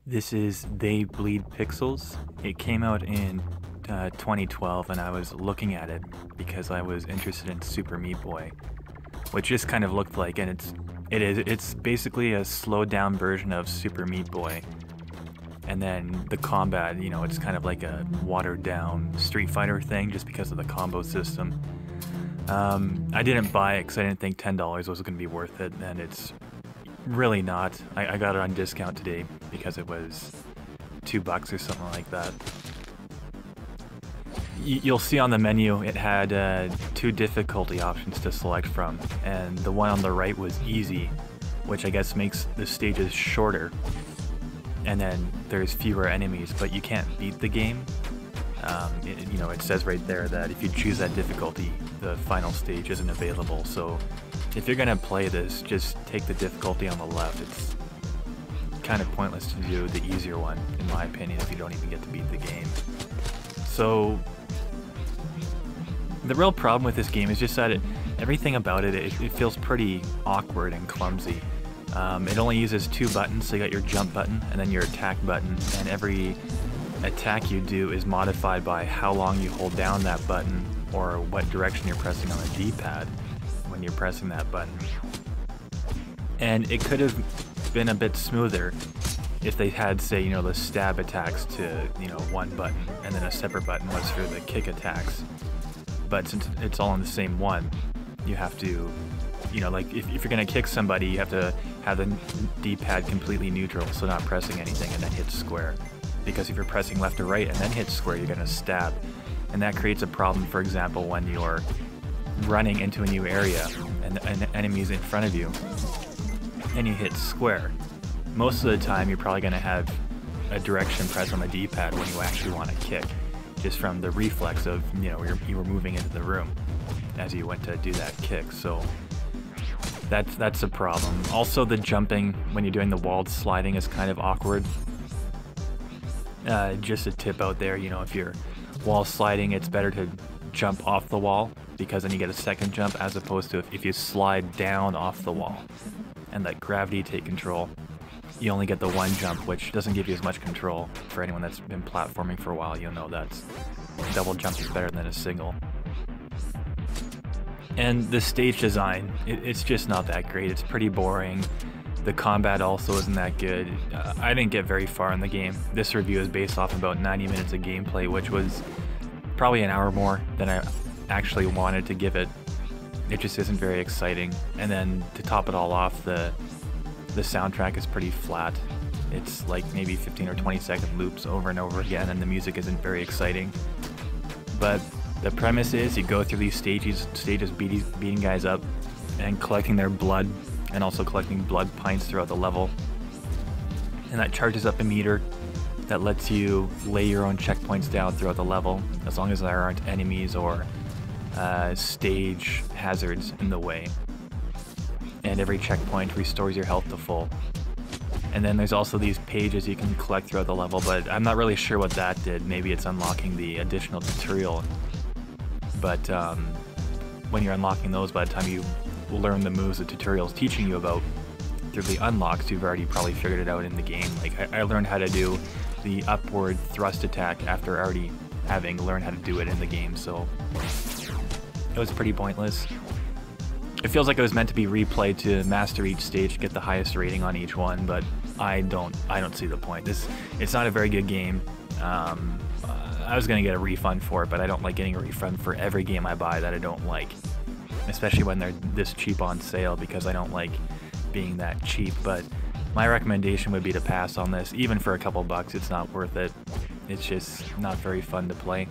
This is They Bleed Pixels. It came out in 2012, and I was looking at it because I was interested in Super Meat Boy, which just kind of looked like, and it's basically a slowed down version of Super Meat Boy. And then the combat, it's kind of like a watered down Street Fighter thing just because of the combo system. I didn't buy it because I didn't think $10 was going to be worth it, and it's really not. I got it on discount today because it was $2 or something like that. You'll see on the menu it had two difficulty options to select from, and the one on the right was easy, which I guess makes the stages shorter, and then there's fewer enemies, but you can't beat the game. It says right there that if you choose that difficulty, the final stage isn't available. So if you're gonna play this, just take the difficulty on the left. It's kind of pointless to do the easier one, in my opinion, if you don't even get to beat the game. So the real problem with this game is just that everything about it feels pretty awkward and clumsy. It only uses two buttons, so you got your jump button and then your attack button, and every attack you do is modified by how long you hold down that button or what direction you're pressing on the D-pad when you're pressing that button. And it could have been a bit smoother if they had, say, the stab attacks to, one button, and then a separate button was for the kick attacks. But since it's all on the same one, you have to, like if you're gonna kick somebody, you have to have the D-pad completely neutral, so not pressing anything and then hit square. Because if you're pressing left or right and then hit square, you're gonna stab. And that creates a problem, for example, when you're running into a new area and an enemy's in front of you and you hit square. Most of the time you're probably gonna have a direction press on the D-pad when you actually want to kick, just from the reflex of, you were moving into the room as you went to do that kick. So that's a problem. Also, the jumping when you're doing the walled sliding is kind of awkward. Just a tip out there, if you're wall sliding, it's better to jump off the wall, because then you get a second jump, as opposed to if you slide down off the wall and let gravity take control, you only get the one jump, which doesn't give you as much control. For anyone that's been platforming for a while, you'll know that double jump is better than a single. And the stage design, it's just not that great. It's pretty boring. The combat also isn't that good. I didn't get very far in the game. This review is based off about 90 minutes of gameplay, which was probably an hour more than I actually wanted to give it. It just isn't very exciting. And then to top it all off, the soundtrack is pretty flat. It's like maybe 15 or 20-second loops over and over again, and the music isn't very exciting. But the premise is you go through these stages beating guys up and collecting their blood, and also collecting blood pints throughout the level. And that charges up a meter that lets you lay your own checkpoints down throughout the level, as long as there aren't enemies or stage hazards in the way. And every checkpoint restores your health to full. And then there's also these pages you can collect throughout the level, but I'm not really sure what that did. Maybe it's unlocking the additional tutorial. But when you're unlocking those, by the time you learn the moves the tutorial's teaching you about through the unlocks, you've already probably figured it out in the game. Like I learned how to do the upward thrust attack after already having learned how to do it in the game, so it was pretty pointless. It feels like it was meant to be replayed to master each stage, get the highest rating on each one, but I don't see the point. It's not a very good game. I was gonna get a refund for it, but I don't like getting a refund for every game I buy that I don't like, especially when they're this cheap on sale, because I don't like being that cheap. But my recommendation would be to pass on this. Even for a couple bucks, it's not worth it. It's just not very fun to play.